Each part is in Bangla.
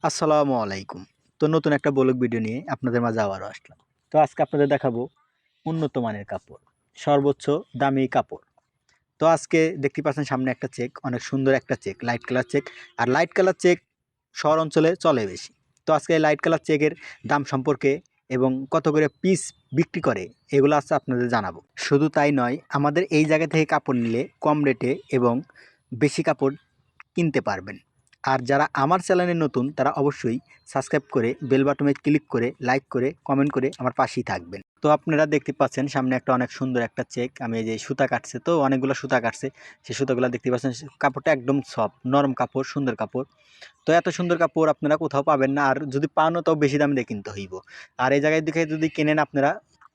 আসসালামু আলাইকুম। তো নতুন একটা ব্লগ ভিডিও নিয়ে আপনাদের মাঝে আবারও আসলাম। তো আজকে আপনাদের দেখাবো উন্নত মানের কাপড়, সর্বোচ্চ দামি কাপড়। তো আজকে দেখতে পাচ্ছেন সামনে একটা চেক, অনেক সুন্দর একটা চেক, লাইট কালার চেক। আর লাইট কালার চেক শহর অঞ্চলে চলে বেশি। তো আজকে এই লাইট কালার চেকের দাম সম্পর্কে এবং কত করে পিস বিক্রি করে এগুলো আজকে আপনাদের জানাবো। শুধু তাই নয়, আমাদের এই জায়গা থেকে কাপড় নিলে কম রেটে এবং বেশি কাপড় কিনতে পারবেন। আর যারা আমার চ্যানেলে নতুন তারা অবশ্যই সাবস্ক্রাইব করে বেল বাটনে ক্লিক করে লাইক করে কমেন্ট করে আমার পাশেই থাকবেন। তো আপনারা দেখতে পাচ্ছেন সামনে একটা অনেক সুন্দর একটা চেক, আমি এই যে সুতা কাটছে, তো অনেকগুলো সুতা কাটছে, সেই সুতাগুলো দেখতে পাচ্ছেন। কাপড়টা একদম সফট নরম কাপড়, সুন্দর কাপড়। তো এত সুন্দর কাপড় আপনারা কোথাও পাবেন না, আর যদি পানও তাও বেশি দাম দিয়ে কিনতে হইব। আর এই জায়গায় দেখে যদি কেনেন আপনারা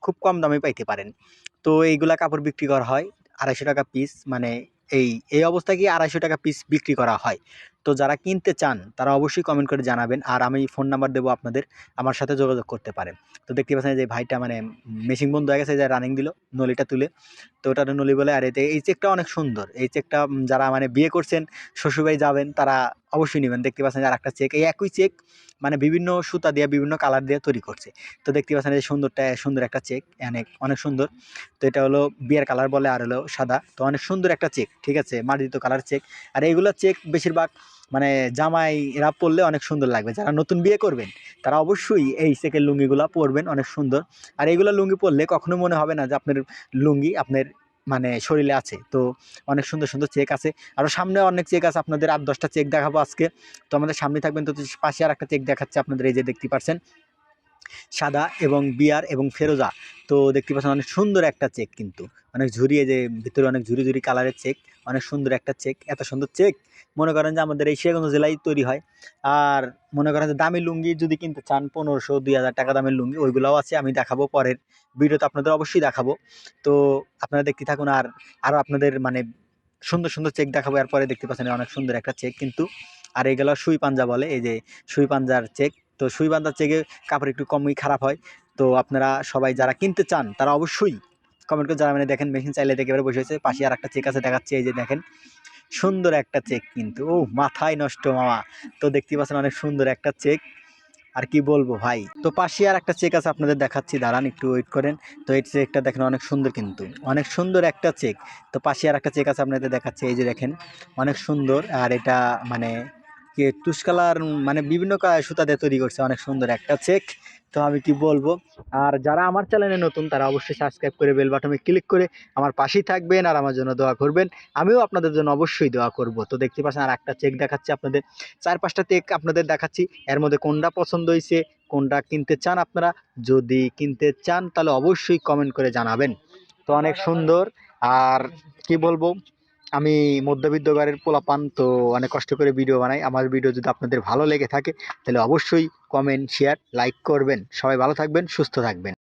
খুব কম দামে পাইতে পারেন। তো এইগুলা কাপড় বিক্রি করা হয় ২৫০ টাকা পিস, মানে এই এই অবস্থায় কি ২৫০ টাকা পিস বিক্রি করা হয়। তো যারা কিনতে চান তারা অবশ্যই কমেন্ট করে জানাবেন, আর আমি ফোন নাম্বার দেবো আপনাদের, আমার সাথে যোগাযোগ করতে পারেন। তো দেখতে পাচ্ছেন যে ভাইটা মানে মেশিন বন্ধ হয়ে গেছে, যে রানিং দিল নলিটা তুলে, তো ওটা নলি বলে। আর এতে এই চেকটা অনেক সুন্দর, এই চেকটা যারা মানে বিয়ে করছেন শ্বশুরবাড়ি যাবেন তারা অবশ্যই নেবেন। দেখতে পাচ্ছেন আর একটা চেক, এই একই চেক মানে বিভিন্ন সুতা দিয়ে বিভিন্ন কালার দিয়ে তৈরি করছে। তো দেখতে পাচ্ছেন এই সুন্দর একটা চেক, অনেক অনেক সুন্দর। তো এটা হলো বিয়ার কালার বলে, আর হলো সাদা। তো অনেক সুন্দর একটা চেক, ঠিক আছে, মার্জিত কালার চেক। আর এইগুলো চেক বেশিরভাগ মানে জামাইরা পরলে অনেক সুন্দর লাগবে। যারা নতুন বিয়ে করবেন তারা অবশ্যই এই চেকের লুঙ্গিগুলো পরবেন, অনেক সুন্দর। আর এইগুলো লুঙ্গি পরলে কখনো মনে হবে না যে আপনার লুঙ্গি আপনার মানে শরীরে আছে। তো অনেক সুন্দর সুন্দর চেক আছে, আরও সামনে অনেক চেক আছে, আপনাদের ৮-১০টা চেক দেখাবো আজকে। তো আমাদের সামনে থাকবেন। তো পাশে আর একটা চেক দেখাচ্ছে আপনাদের, এই যে দেখতে পাচ্ছেন সাদা এবং বিয়ার এবং ফেরোজা। তো দেখতে পাচ্ছেন অনেক সুন্দর একটা চেক, কিন্তু অনেক ঝুরিয়ে, যে ভিতরে অনেক ঝুরি ঝুরি কালারের চেক, অনেক সুন্দর একটা চেক। এত সুন্দর চেক মনে করেন যে আমাদের এই শেরগঞ্জ জেলায় তৈরি হয়। আর মনে করেন যে দামি লুঙ্গি যদি কিনতে চান ১৫০০-২০০০ টাকা দামের লুঙ্গি, ওইগুলোও আছে, আমি দেখাবো পরের ভিডিওতে, আপনাদের অবশ্যই দেখাবো। তো আপনারা দেখতে থাকুন। আর আরও আপনাদের মানে সুন্দর সুন্দর চেক দেখাবো। এরপরে দেখতে পাচ্ছেন অনেক সুন্দর একটা চেক কিন্তু। আর এইগুলো সুই পাঞ্জা বলে, এই যে সুই পাঞ্জার চেক। তো সুই পাঞ্জার চেকে কাপড় একটু কমই খারাপ হয়। তো আপনারা সবাই যারা কিনতে চান তারা অবশ্যই কমেন্ট করে জানাবেন। দেখেন মেশিন চাইলে দেখে এবারে বসে আছে, পাশে আর একটা চেক আছে দেখাচ্ছে, এই যে দেখেন সুন্দর একটা চেক কিন্তু, ও মাথায় নষ্ট মামা। তো দেখতে পাচ্ছেন অনেক সুন্দর একটা চেক, আর কি বলবো ভাই। তো পাশে আর একটা চেক আছে আপনাদের দেখাচ্ছি, দাঁড়ান একটু ওয়েট করেন। তো এই চেকটা দেখেন অনেক সুন্দর, কিন্তু অনেক সুন্দর একটা চেক। তো পাশে আর একটা চেক আছে আপনাদের দেখাচ্ছি, এই যে দেখেন অনেক সুন্দর। আর এটা মানে কি তুষ কালার, মানে বিভিন্ন সুতা দিয়ে তৈরি করছে, অনেক সুন্দর একটা চেক। তো আমি কি বলবো। আর যারা আমার চ্যানেলে নতুন তারা অবশ্যই সাবস্ক্রাইব করে বেল বাটনে ক্লিক করে আমার পাশেই থাকবেন আর আমার জন্য দোয়া করবেন। আমিও আপনাদের জন্য অবশ্যই দোয়া করব। তো দেখতে পাচ্ছেন আর একটা চেক দেখাচ্ছি আপনাদের, ৪-৫টা চেক আপনাদের দেখাচ্ছি, এর মধ্যে কোনটা পছন্দ হয়েছে, কোনটা কিনতে চান আপনারা। যদি কিনতে চান তাহলে অবশ্যই কমেন্ট করে জানাবেন। তো অনেক সুন্দর। আর কি বলবো, আমি মধ্যবিত্ত ঘরের পোলাপান, তো অনেক কষ্ট করে ভিডিও বানাই। আমার ভিডিও যদি আপনাদের ভালো লেগে থাকে তাহলে অবশ্যই কমেন্ট শেয়ার লাইক করবেন। সবাই ভালো থাকবেন, সুস্থ থাকবেন।